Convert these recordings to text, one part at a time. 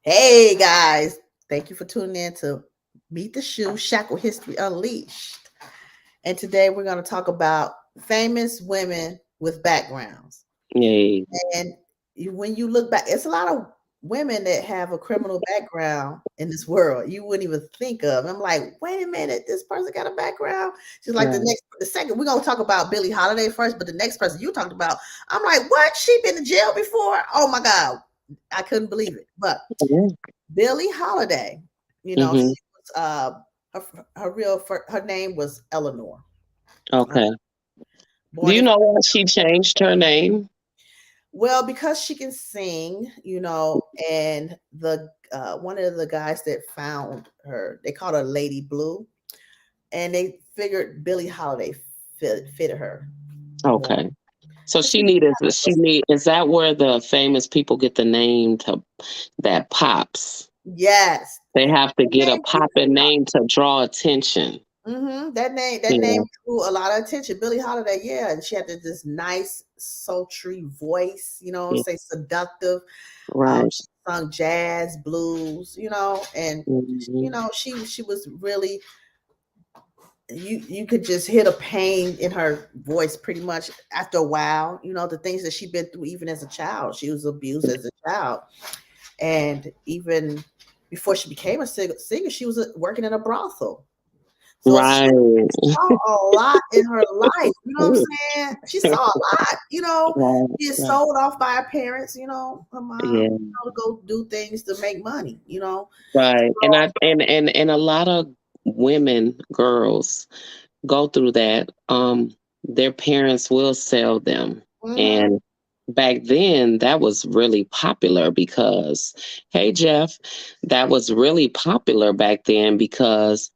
Hey guys, thank you for tuning in to Meet the Shoe Shackle History Unleashed. And today we're going to talk about famous women with backgrounds. Yay. And when you look back, it's a lot of women that have a criminal background in this world you wouldn't even think of. I'm like, wait a minute, this person got a background. Just like Right. the second, we're going to talk about Billie Holiday first, but the next person you talked about, I'm like, what? She been in jail before? Oh my God. I couldn't believe it. But Billie Holiday, she Mm-hmm. was her name was Eleanor. Uh, Okay. Do born you in know why she changed her name? well because she can sing, and the one of the guys that found her, they called her Lady Blue, and they figured Billie Holiday fitted her more. Okay. So So she she needed is that where the famous people get the name to that pops? yes, They have to her get a name popping name to draw attention. That name Yeah. drew a lot of attention. Billie Holiday, yeah, and she had this nice, sultry voice, Yeah. say seductive. Right. She sung jazz, blues, and Hmm. she was really, you could just hit a pain in her voice pretty much after a while. The things that she'd been through even as a child. She was abused as a child, and even before she became a singer, she was working in a brothel. So she Right. saw a lot in her life. You know what I'm saying? She saw a lot. Right. She is Right. sold off by her parents. Her mom, Yeah. to go do things to make money. Right. And So, and a lot of women, girls go through that. Their parents will sell them. mhm. And back then that was really popular because hey Jeff, that was really popular back then because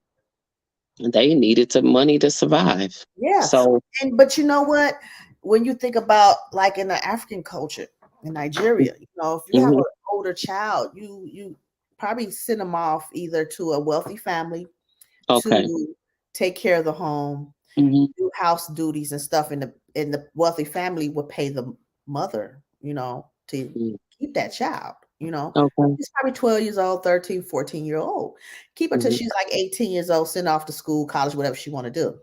they needed the money to survive. Yeah, So but you know what? When you think about like in the African culture in Nigeria, if you have mhm, an older child, you probably send them off either to a wealthy family okay. to take care of the home, Hmm. do house duties and stuff, and the wealthy family would pay the mother, to keep that child. Okay. She's probably 12 years old, 13, 14-year old. Keep her till Hmm. she's like 18 years old, send her off to school, college, whatever she want to do.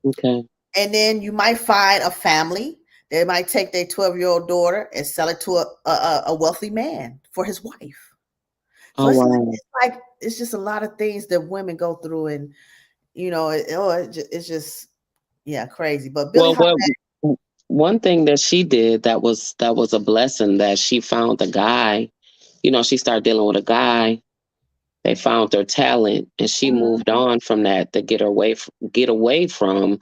Okay. And then you might find a family that might take their 12-year-old daughter and sell it to a wealthy man for his wife. So Oh it's like, wow. it's just a lot of things that women go through, and it's just, yeah, crazy. But Billie Well, Holiday, one thing that she did that was a blessing that she found a guy. She started dealing with a guy. They found their talent, and she mhm, moved on from that to get away from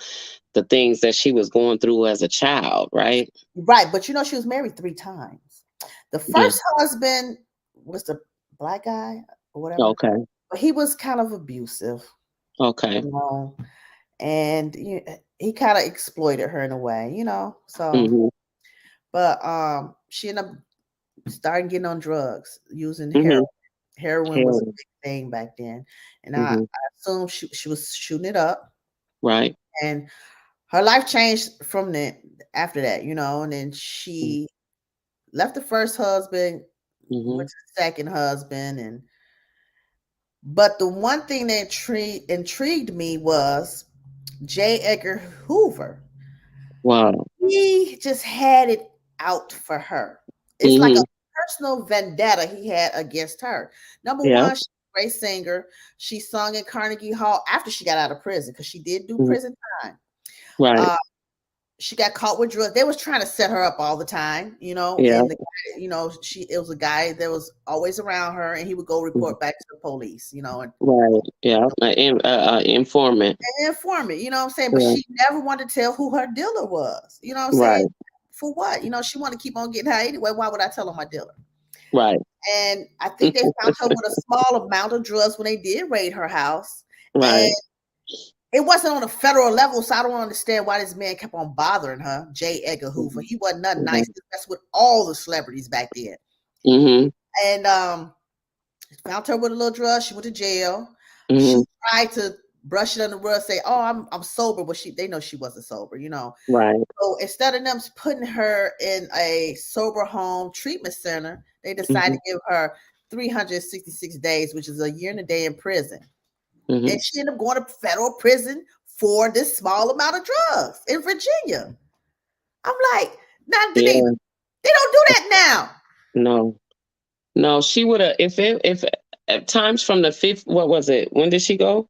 the things that she was going through as a child, right? right? But she was married 3 times. The Yeah. first husband was the black guy or whatever, Okay. but he was kind of abusive, Okay. you know, and he kind of exploited her in a way, So, Mhm. but she ended up starting getting on drugs, using heroin. Mhm. Heroin was a Heroin. big thing back then, and I Mhm. assume she was shooting it up, Right. and her life changed from that after that, and then she left the first husband, went Mhm. to the second husband, and but the one thing that intrigued me was J. Edgar Hoover. Wow. He just had it out for her. It's like a Mhm. personal vendetta he had against her. Number Yeah. one, she's a great singer. She sung in Carnegie Hall after she got out of prison because she did do Mhm. prison time. Right. Uh, she got caught with drugs. They was trying to set her up all the time, Yeah. and the guy, it was a guy that was always around her, and he would go Mhm. report back to the police, Right. Yeah. Informant. and inform it, what I'm saying? But Yeah. she never wanted to tell who her dealer was. You know what I'm saying? Right. For what? She wanted to keep on getting her anyway. Why would I tell her my dealer? Right. And I think they found her with a small amount of drugs when they did raid her house. And Right. it wasn't on a federal level, so I don't understand why this man kept on bothering her, J. Edgar Hoover. Mhm. He wasn't nothing nice. Right. That's with all the celebrities back then. Mhm. And found her with a little drug. She went to jail. She Mhm. tried to brush it under the rug, say, "Oh, I'm sober," but they know she wasn't sober. Right. So instead of them putting her in a sober home treatment center, they decided Mhm. to give her 366 days, which is a year and a day in prison. Hmm. And she ended up going to federal prison for this small amount of drugs in Virginia. I'm like, now Yeah, they don't do that now. no, no, she would have, if at times from the fifth, what was it? When did she go?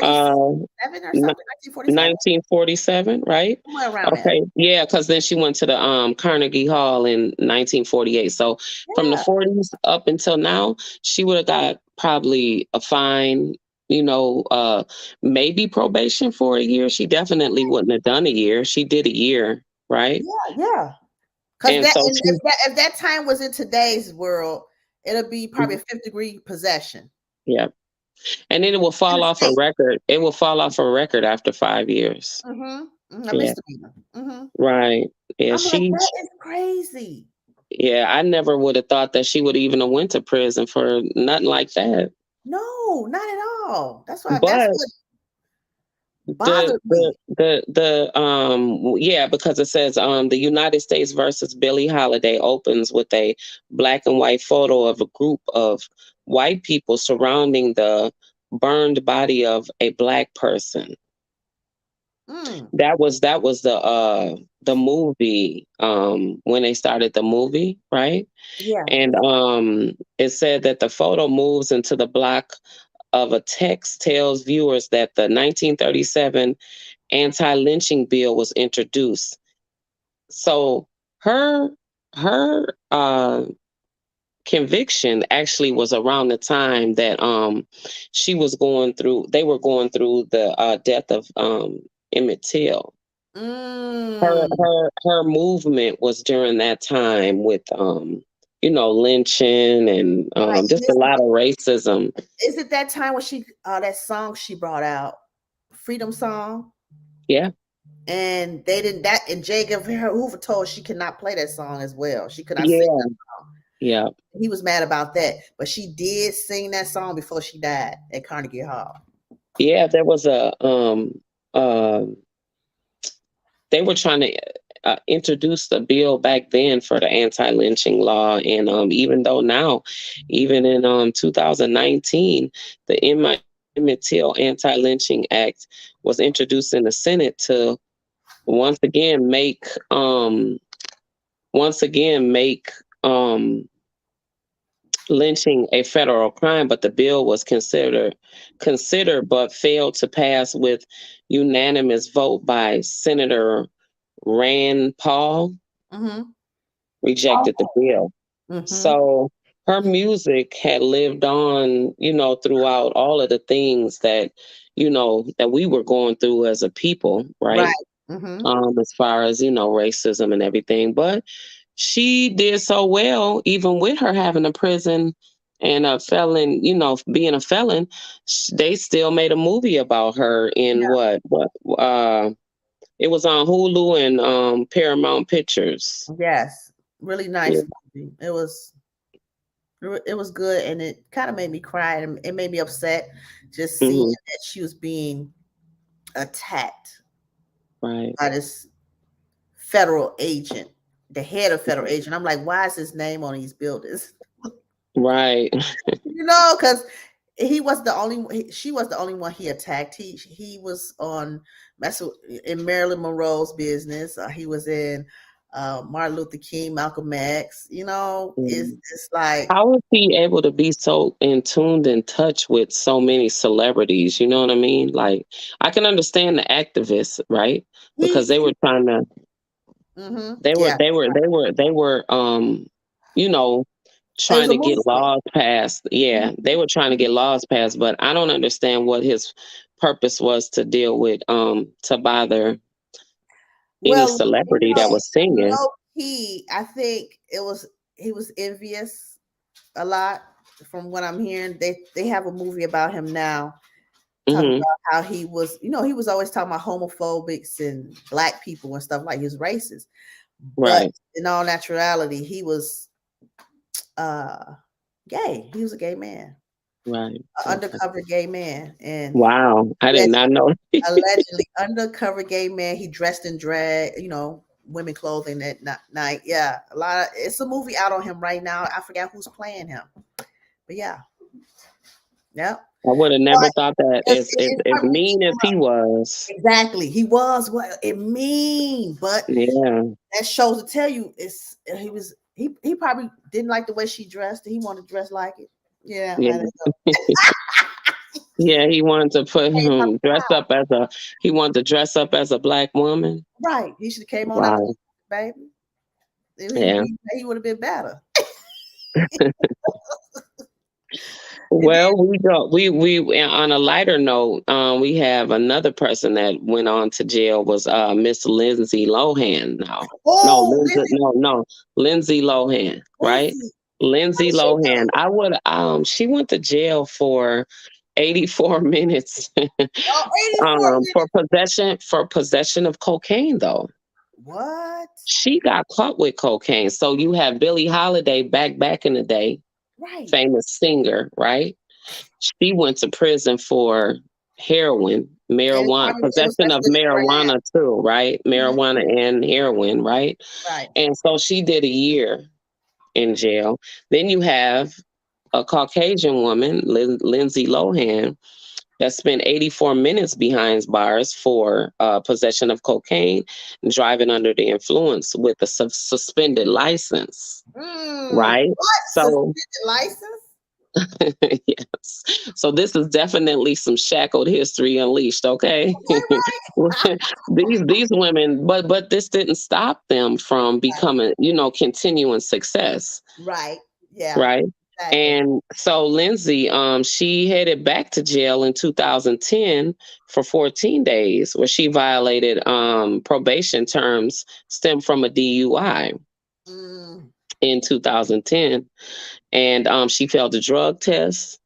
Uh, 47 or something, 1947, 1947, right? somewhere around there. Okay, yeah, because then she went to the Carnegie Hall in 1948. So from the Yeah, 40s up until now, she would have got probably a fine, you know, maybe probation for a year. She definitely wouldn't have done a year. She did a year, right? yeah, yeah. Because And that, so and she, if that time was in today's world, it'll be probably a fifth degree possession yeah, and then it will in fall the off a state. record. It will fall off a record after 5 years. A Yeah, misdemeanor. right. Yeah, I'm like, that is crazy. yeah, I never would have thought that she would even have went to prison for nothing like that. No, not at all. That's But what bothered me. yeah, because it says the United States versus Billie Holiday opens with a black and white photo of a group of white people surrounding the burned body of a black person. Mm, That was the movie when they started the movie, right? yeah. And it said that the photo moves into the block of a text tells viewers that the 1937 anti-lynching bill was introduced. So her her conviction actually was around the time that they were going through the death of Emmett Till. Mm, Her movement was during that time with lynching and right. just a lot of racism. Is it that time when she that song she brought out, Freedom Song? Yeah, And they didn't that and Jacob Hoover told she cannot play that song as well. She could not sing yeah, that song. yeah. He was mad about that. But she did sing that song before she died at Carnegie Hall. Yeah, there was um they were trying to introduce the bill back then for the anti-lynching law, and even though now, even in 2019, the Emmett Till Anti-Lynching Act was introduced in the Senate to once again make um once again make um lynching a federal crime, but the bill was considered but failed to pass with unanimous vote by Senator Rand Paul. Mm-hmm. Rejected the bill. Mm-hmm. So her music had lived on, throughout all of the things that we were going through as a people, Right. right? Mm-hmm. As far as, racism and everything. But she did so well, even with her having a prison and a felon, being a felon, they still made a movie about her in Yeah. it was on Hulu and Paramount Pictures. Yes. Really Yeah. nice movie. It was good and it kind of made me cry and it made me upset just seeing Hmm. that she was being attacked Right. by this federal agent, the head of federal agent. I'm like, why is his name on these buildings? Right. Because she was the only one he attacked. He was on messing in Marilyn Monroe's business. He was in Martin Luther King, Malcolm X. Mm. It's like How was he able to be so in tuned in touch with so many celebrities? You know what I mean? Like, I can understand the activists, right? Because they he were trying to, yeah. they were, you know, It was trying a to get movement. laws passed. Yeah, they were trying to get laws passed, but I don't understand what his purpose was to deal with, to bother any Well, celebrity that was singing. low key, I think he was envious a lot from what I'm hearing. They have a movie about him now, talking Hmm. about how he was, he was always talking about homophobics and black people and stuff like he was racist. But Right, in all naturality, he was uh gay. He was a gay man, right. an Okay. undercover gay man, and Wow, I did not know. allegedly undercover gay man. He dressed in drag, women clothing at night. Yeah, it's a movie out on him right now. I forgot who's playing him, but But yeah, yeah. I would have never But thought that as mean as he was. exactly, he was what it mean, but Yeah. that shows to tell you he probably didn't like the way she dressed. He wanted to dress like it. Yeah, I Yeah. don't know. Yeah, he wanted to put Came out him dress up as a he wanted to dress up as a black woman. right. He should have came on out Wow. there, baby. Yeah. He would have been better. And then, Well, we on a lighter note, we have another person that went on to jail was Miss Lindsay Lohan. oh, Lindsay, No, Lindsay Lohan, right? Lindsay, what Lindsay did she Lohan. do? I would she went to jail for 84 minutes Oh, 84 for minutes. possession of cocaine though. What? She got caught with cocaine. So you have Billie Holiday back in the day, Right. famous singer, right? She went to prison for heroin, And marijuana, probably it was possession that's of good for marijuana too, right? her. Marijuana and heroin, right? Right. And so she did a year in jail. Then you have a Caucasian woman, Lindsay Lohan, that spent 84 minutes behind bars for possession of cocaine and driving under the influence with a suspended license, right? What? So Suspended license? yes. So this is definitely some shackled history unleashed, okay? Okay, These women, but this didn't stop them from becoming, continuing success, right. Yeah, right? exactly. And so Lindsay, she headed back to jail in 2010 for 14 days, where she violated probation terms stemmed from a DUI Mm. in 2010, and she failed a drug test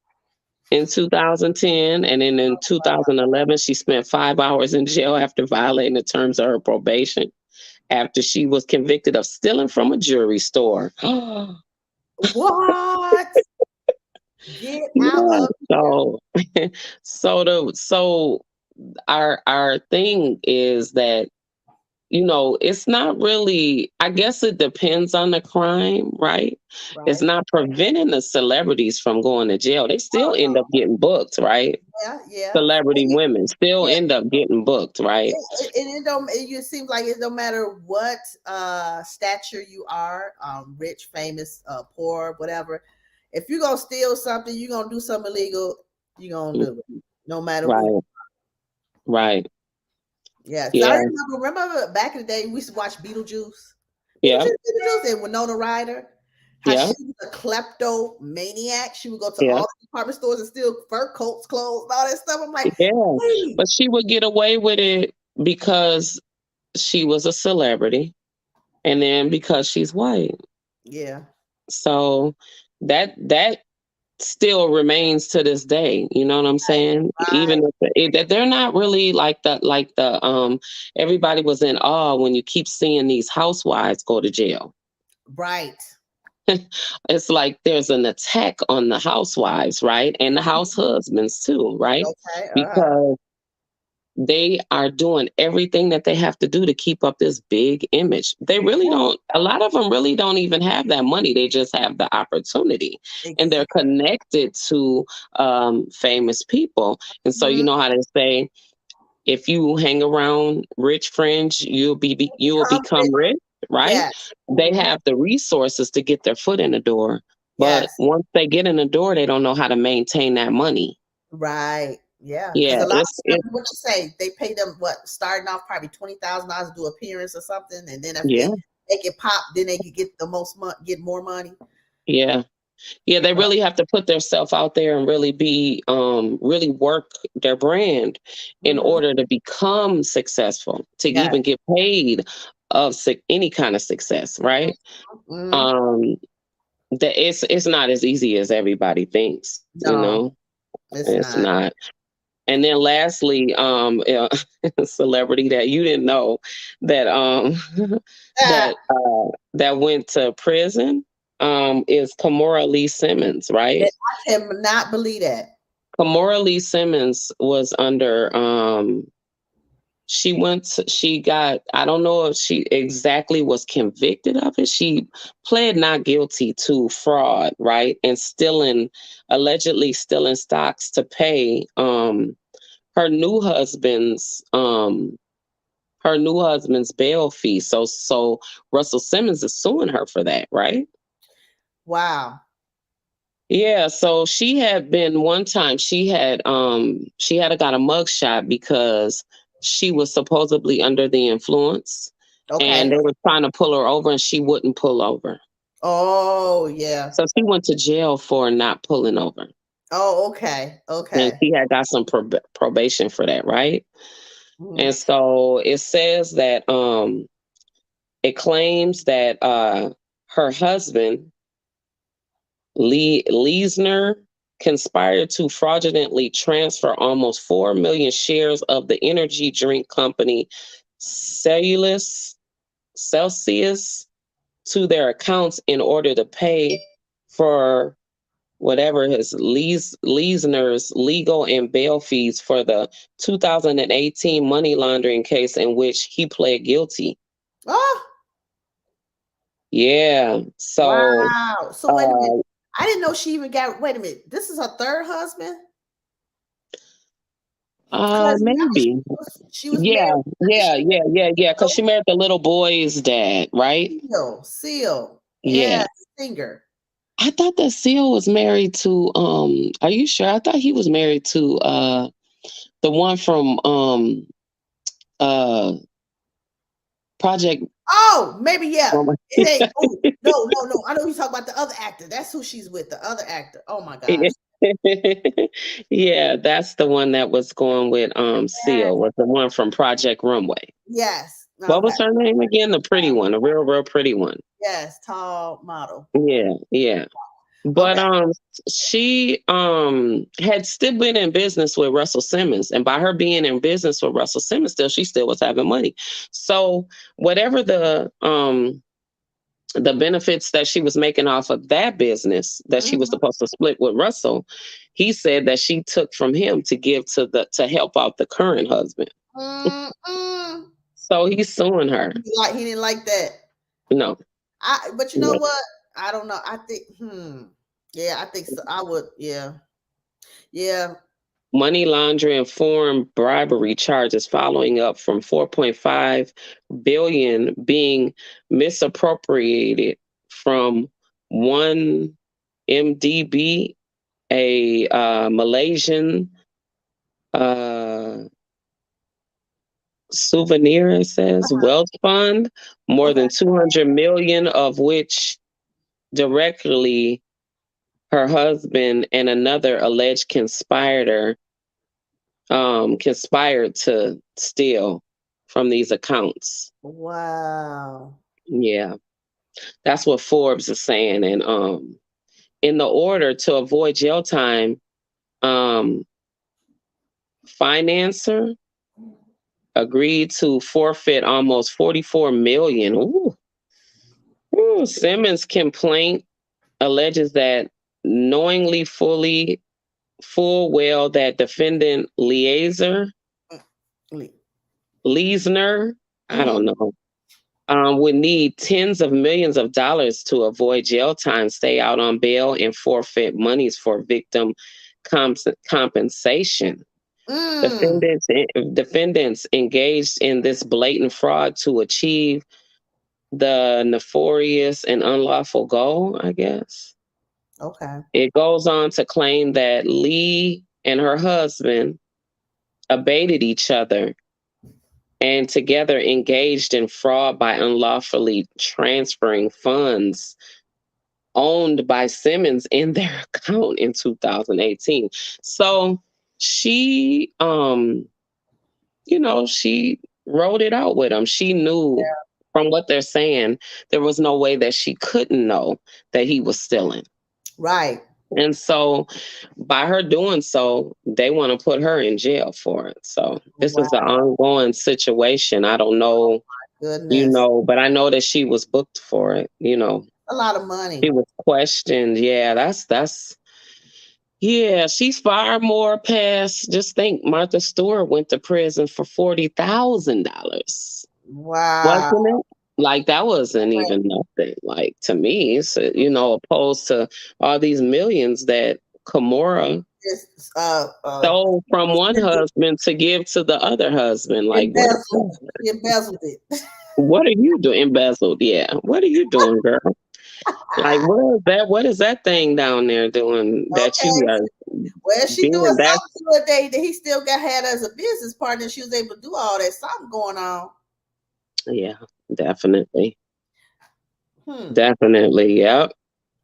in 2010, and then in 2011 she spent 5 hours in jail after violating the terms of her probation after she was convicted of stealing from a jewelry store. What? Get out Yeah. of here. So our thing is that it's not really, I guess it depends on the crime, right? It's Right. not preventing the celebrities from going to jail. They still end up getting booked, right? Yeah, yeah. Celebrity women still Yeah, end up getting booked, right? it don't it seems like it don't matter what stature you are, rich, famous, poor, whatever. If you're gonna steal something, you're gonna do something illegal, you're gonna do it. No matter who. Right, right. Yeah, because I Yeah, remember back in the day we used to watch Beetlejuice. yeah, Beetlejuice and Winona Ryder. How yeah, she was a kleptomaniac. She would go to yeah, all the department stores and steal fur coats, clothes, and all that stuff. I'm like, yeah. hey, But she would get away with it because she was a celebrity and then because she's white. yeah, So that still remains to this day. You know what I'm saying? right, Even if that they're not really like the everybody was in awe when you keep seeing these housewives go to jail. right. It's like there's an attack on the housewives, right? And the house husbands too, right? Okay, Because they are doing everything that they have to do to keep up this big image. They really don't, a lot of them really don't even have that money. They just have the opportunity and they're exactly. connected to famous people. And so, you Mhm. know how they say, if you hang around rich friends, you will Become become rich. rich, right? Yes. They Mhm. have the resources to get their foot in the door. But Yes. once they get in the door, they don't know how to maintain that money. Right. Yeah. Because Yeah, a lot it's of it stuff, what you say, they pay them what, starting off probably $20,000 to do appearance or something, and then if they yeah, make it pop, then they could get the most money, get more money. yeah. Yeah, they So, really have to put themselves out there and really really work their brand in mhm. order to become successful, to Yes. even get paid of any kind of success, right? Mhm. Um, that it's not as easy as everybody thinks, No, it's it's not. not. And then lastly, a celebrity that you didn't know that Ah, that went to prison is Kamora Lee Simmons, right? I cannot believe that. Kamora Lee Simmons was under she got, I don't know if she exactly was convicted of it. She pled not guilty to fraud, right? And allegedly stealing stocks to pay her new husband's bail fee. So Russell Simmons is suing her for that, right? Wow. Yeah, so she had been one time she had got a mugshot because she was supposedly under the influence and Okay. they were trying to pull her over and she wouldn't pull over. Oh, yeah. So she went to jail for not pulling over. Oh, okay. And Okay. she had got some probation for that, right? Mhm. And so it says that it claims that her husband Lee Leesner conspired to fraudulently transfer almost 4 million shares of the energy drink company Cellulus Celsius to their accounts in order to pay for whatever his Leesner's legal and bail fees for the 2018 money laundering case in which he pled guilty. Oh, Yeah. So wow. So wait a minute. uh, I didn't know she even got. Wait a minute. This is her third husband. Because maybe. she was married. Yeah, yeah, yeah, yeah, yeah. Because Seal, she married the little boy's dad, right? Seal. Yeah, Yeah. singer. I thought that Seal was married to are you sure? I thought he was married to the one from uh Project Oh, maybe yeah. Woman. It ain't. Oh no, no, no. I know you talking about the other actor. That's who she's with. The other actor. Oh my gosh. Yeah, that's the one that was going with Seal, was the one from Project Runway. Yes. What Okay. was her name again? The pretty one, the real, real pretty one. Yes. Tall model. Yeah, yeah. But Okay. she had still been in business with Russell Simmons, and by her being in business with Russell Simmons, she still was having money. So whatever the benefits that she was making off of that business that she was Mhm. supposed to split with Russell, he said that she took from him to give to help out the current husband. Mm-mm. So he's suing her. He didn't like that. No. But you know No. what? I don't know. I think. Yeah, I think so. I would. Yeah. Yeah. Money laundering and foreign bribery charges following up from 4.5 billion being misappropriated from one MDB, a Malaysian uh, souvenir, it says, wealth fund, more Okay. than 200 million of which directly her husband and another alleged conspirator conspired to steal from these accounts. Wow. Yeah, that's what Forbes is saying. And in the order to avoid jail time, um, financer agreed to forfeit almost 44 million. Ooh. Ooh. Simmons' complaint alleges that knowingly full well that defendant Leesner, I Mm-hmm. don't know, would need tens of millions of dollars to avoid jail time, stay out on bail, and forfeit monies for victim compensation. Mm. Defendants engaged in this blatant fraud to achieve the nefarious and unlawful goal, I guess. Okay. It goes on to claim that Lee and her husband abated each other and together engaged in fraud by unlawfully transferring funds owned by Simmons in their account in 2018. So she she wrote it out with him. She knew from what they're saying there was no way that she couldn't know that he was stealing. Right. And so by her doing so, they want to put her in jail for it. So this Wow. is an ongoing situation. I don't know, Goodness. but I know that she was booked for it. A lot of She money. was questioned. Yeah, that's Yeah, she's far more past. Just think, Martha Stewart went to prison for $40,000. Wow. Wasn't it? Like that wasn't even nothing. Like to me, it's opposed to all these millions that Kimora Just stole from one husband to give to the other husband. Like what is embezzled. that? She embezzled it. What are you doing? Embezzled, yeah. What are you doing, girl? Like what is that? What is that thing down there doing that you Okay. are Well, she doing being that? something to a day that he still got had as a business partner. She was able to do all that. Something going on. Yeah, definitely. Hmm. Definitely. Yep.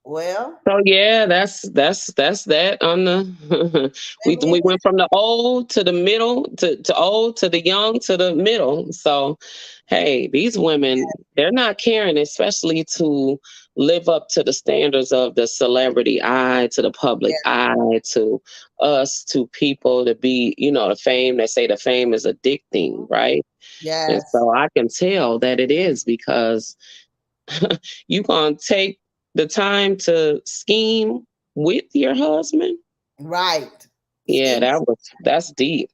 Well, So yeah, that's that on the we maybe went from the old to the middle to old to the young to the middle. So hey, these women, they're not caring, especially to live up to the standards of the celebrity eye, to the public yeah, eye, to us, to people, to be, the fame. They say the fame is addicting, right? And yes, so I can tell that it is because you gonna take the time to scheme with your husband? right. Yeah, Scheme. that's deep.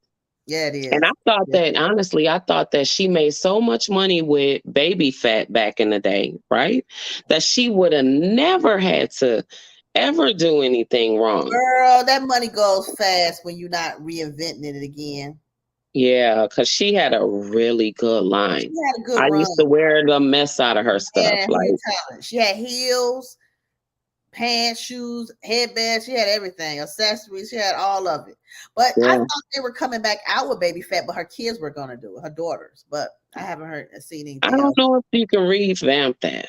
Yeah, it And I is. thought Yeah. that honestly, I thought that she made so much money with baby fat back in the day, right? That she would have never had to ever do anything wrong. Girl, that money goes fast when you're not reinventing it again. Yeah, because she had a really good She line. had a good I run. used to wear the mess out of her stuff. Yeah, Like, hidden talent. She had heels, pants, shoes, headbands. She had everything, accessories. She had all of it. But I yeah. thought they were coming back out with Baby Fat, but her kids were going to do it, her daughters. But I haven't heard seen I anything don't else. know if you can revamp that.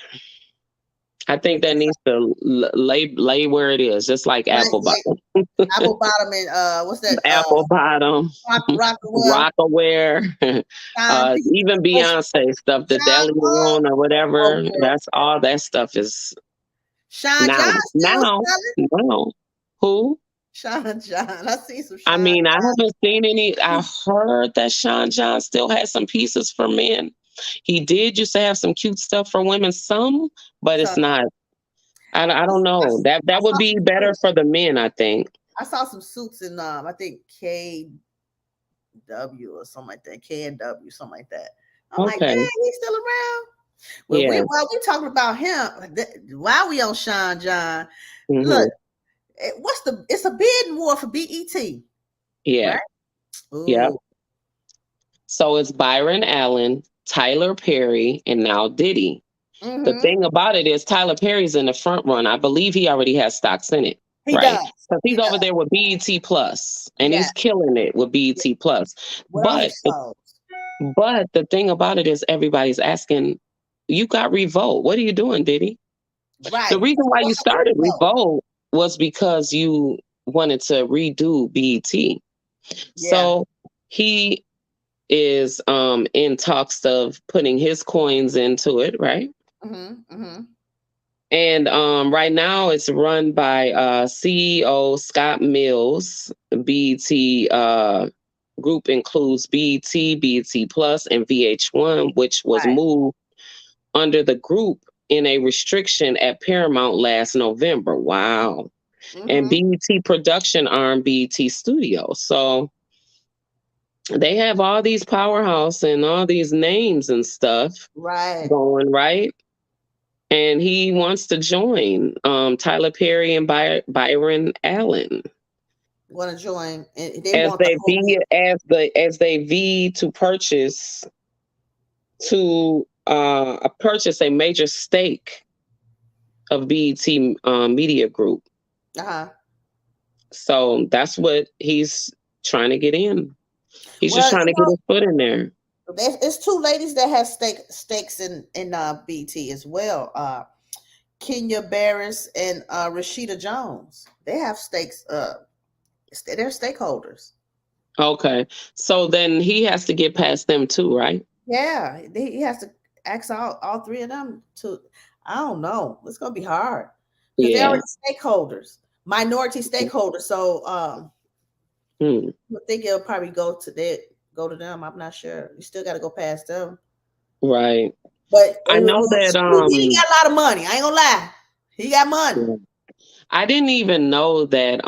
I think that needs to lay where it is, just like apple Like bottom, apple bottom and what's that? apple bottom, Rockaware, Rockaware, Shine P. even Oh, Beyonce stuff, the Shine. Deli on or Oh, whatever. girl. That's all that stuff is Sean now. John still Now, selling. now, who? Sean John. I see some I Sean mean, I John. haven't seen any. I heard that Sean John still has some pieces for men. He did used to have some cute stuff for women, some, but So it's not. I don't know. That I would saw be some better suits. for the men, I think. I saw some suits in I think KW or something like that. KNW, something like that. I'm like, Okay. dang, he's still around. Well, Yeah. while we talking about him, while we on Sean John, look, Hmm. it's a bidding war for BET, Yeah. right? Yep. Ooh. So it's Byron Allen, Tyler Perry, and now Diddy. The Mm-hmm. thing about it is Tyler Perry's in the front run. I believe he already has stocks in it, He right? does. Because He he's over does. there with BET Plus, and Yeah. he's killing it with BET Plus. What all But his shows? the thing about it is everybody's asking, you got Revolt. What are you doing, Diddy? The Right. reason why you What's up with started Revolt? Revolt was because you wanted to redo BET. Yeah. So he is in talks of putting his coins into it, right? Mm-hmm. Mm-hmm. And right now it's run by CEO Scott Mills. BET group includes BET, BET Plus, and VH1, which was Right. moved under the group in a restriction at Paramount last November. Wow. And Mm-hmm. BET production arm, BET Studios. So they have all these powerhouse and all these names and stuff Right. going, right? And he wants to join Tyler Perry and Byron Allen Want to join? And they want the whole. as they vie to purchase a major stake of BET Media Group. Uh-huh. So that's what he's trying to get in. He's just Well, trying to get his foot in there. it's two ladies that have stakes in BT as well. Kenya Barris and Rashida Jones. They have stakes. They're stakeholders. Okay. So then he has to get past them too, right? Yeah, he has to ask all three of them to. I don't know. It's gonna be hard because they're Yeah. already stakeholders, minority stakeholders. So Hmm. I think it'll probably go to them. I'm not sure. You still got to go past them. Right. But I know that he got a lot of money. I ain't gonna lie. He got money. I didn't even know that.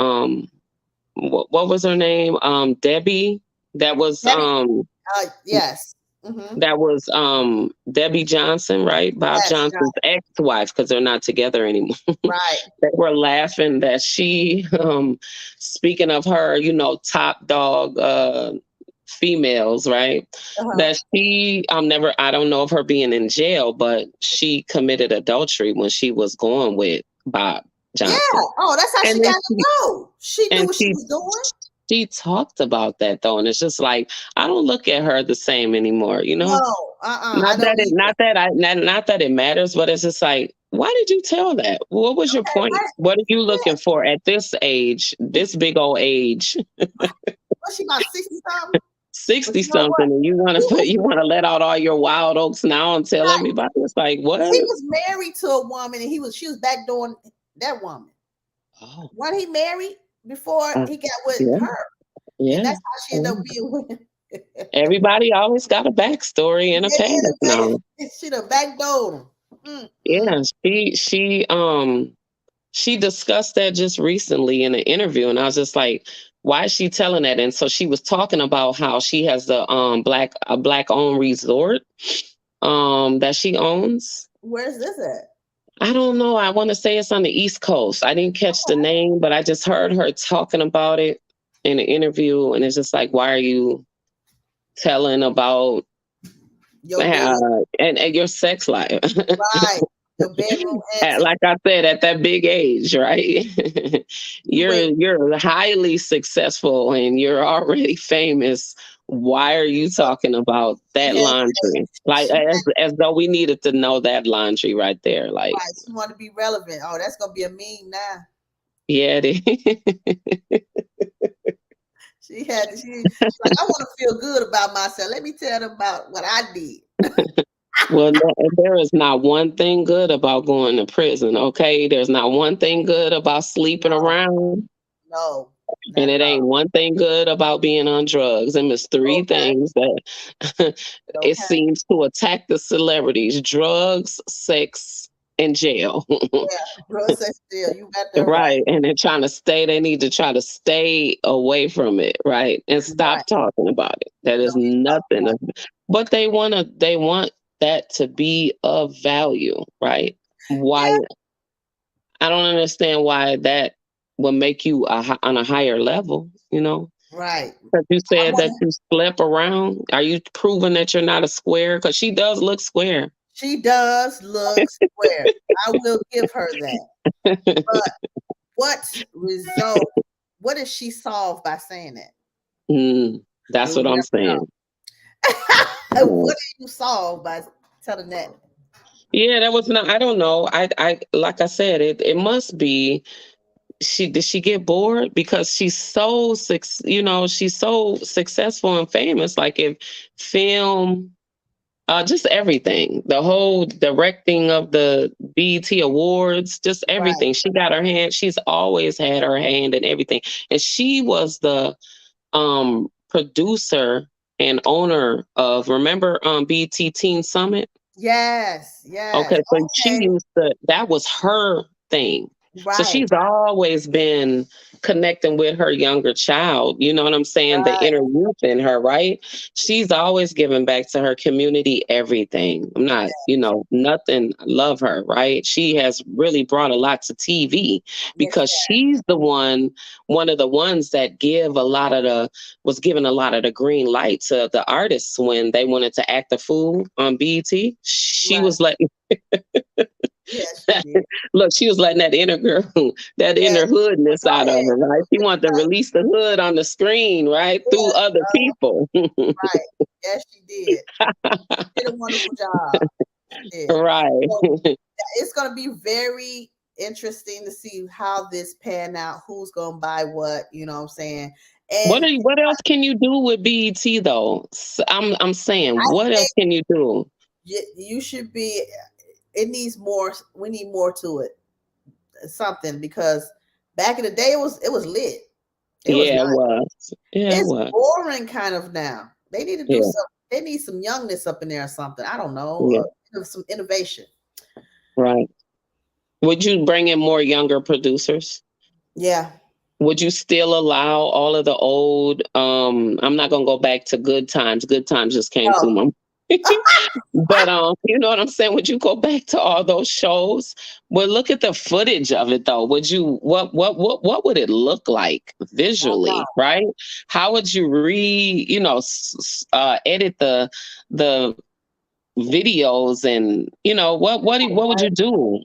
What was her name? Debbie. That was Debbie, yes. Mm-hmm. Debbie Johnson, right? Bob Yes, Johnson's ex-wife, because they're not together anymore. right. They were laughing that she, speaking of her, top dog females, right? Uh-huh. That she, I don't know of her being in jail, but she committed adultery when she was going with Bob Yeah. Johnson. Oh, that's how And she then got to know. She knew and what she she was doing. she talked about that though, and it's just like I don't look at her the same anymore. No, I don't either. Not that it matters, but it's just like, why did you tell that? What was your Okay, point? right. What are you Yeah. looking for at this age, this big old age, Was she about 60 something? But 60 you know what? something, and He was you want to let out all your wild oaks now and tell right. everybody? It's like what? He was married to a woman and she was backdooring that woman. Oh, When he married before uh, he got with yeah, her. And yeah. that's how she ended up Yeah. being with him. Everybody always got a backstory and a They past now. she done backdoored him. Yeah, she discussed that just recently in an interview, and I was just like, why is she telling that? And so she was talking about how she has a black owned resort that she owns. Where's this at? I don't know. I want to say it's on the East Coast. I didn't catch the name, but I just heard her talking about it in an interview, and it's just like, why are you telling about Your bed, and your sex life? right. Your bedroom antics. Like I said, at that big age, right? You wait. you're highly successful and you're already famous. Why are you talking about She that had laundry? Like she as though we needed to know that laundry right there. Like, right. She wanted to be relevant. Oh, that's gonna be a meme now. yeah, She's like, I want to feel good about myself. Let me tell them about what I did. well, there is not one thing good about going to prison. Okay, there's not one thing good about sleeping No, around. no, And not it at all. ain't one thing good about being on drugs. And there's three Okay, things that it okay. seems to attack the celebrities: drugs, sex, and jail. Yeah, bro, say still. You got that right. Right. And they need to try to stay away from it, right? And Right. stop talking about it. That is Don't even talk nothing. about But they want that to be of value, right? it. Yeah, Why I don't understand why that will make you on a higher level, you know? right. Because you I said that want you slept around. Are you proving that you're not a square? Because she does look square. she does look square. I will give her that. But what result, what did she solve by saying that? That's You'll what I'm never saying. know. Mm. What did you solve by telling that? Yeah, that was not. I don't know. Like I said, it must be. Did she get bored because she's so successful and famous. Like if film. Just everything, the whole directing of the BET Awards, just Right. everything. She's always had her hand in everything. And she was the producer and owner of, remember BET Teen Summit? Yes, yes. Okay, so Okay. that was her thing. So Right, she's always been connecting with her younger child. You know what I'm saying? The right. inner youth in her, right? She's always giving back to her community everything. I'm not, nothing. I love her, right? She has really brought a lot to TV Yes, because she's one of the ones that was giving a lot of the green light to the artists when they wanted to act a fool on BET. She right. was letting Yes, she did. look, she was letting that inner girl, that Yes. inner hoodness Go out of ahead. her, right? She wanted to release the hood on the screen, right? Through Yes, other people. right. Yes, she did. She did a wonderful job. She did. Right. So it's going to be very interesting to see how this pan out. Who's going to buy what? You know what I'm saying? And What else can you do with BET though? I'm saying, I what else think can you do? you should be. It needs more. We need more to it. Something because back in the day it was lit. It was Yeah, it nice. was. Yeah, it It's was. boring kind of now. They need to do Yeah, something. They need some youngness up in there or something. I don't know. yeah, Some innovation. right. Would you bring in more younger producers? Yeah. Would you still allow all of the old I'm not gonna go back to Good Times. Good Times just came to Oh. my but you know what I'm saying? Would you go back to all those shows? Well, look at the footage of it though. Would you what would it look like Oh no. visually, right? How would you edit the videos and what would you do?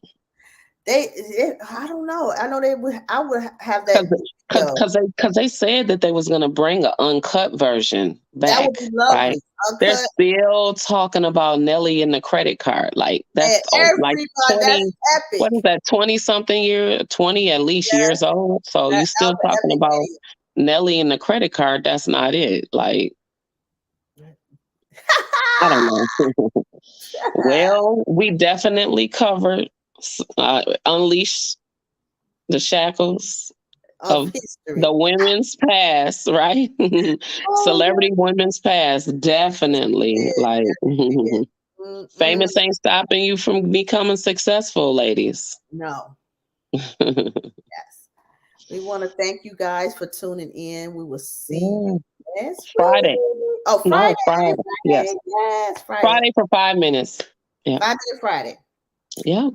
I don't know. I know they would. I would have that Cause, video. cause they, cause they said that they was gonna bring an uncut version That would be back, right? lovely. They're Uncut. still talking about Nelly and the credit card. Like And that's like everybody, that's 20, epic. what is that, 20 something 20 at least Yes, years old. So you that still was an talking epic about Nelly and the credit card. That's not it. Like, video. I don't know. Well, we definitely covered Unleash the Shackles Of of the history. women's past, right? Oh, Celebrity women's past, definitely. yes, Like, yes, yes. Mm-mm. famous ain't stopping you from becoming successful, ladies. No. Yeah, Yes. We want to thank you guys for tuning in. We will see you next Friday. week. Oh, No, Friday. Friday. Yes. Friday. Yes, Friday. Friday for 5 minutes. Yeah. 5 minute Friday. Yeah.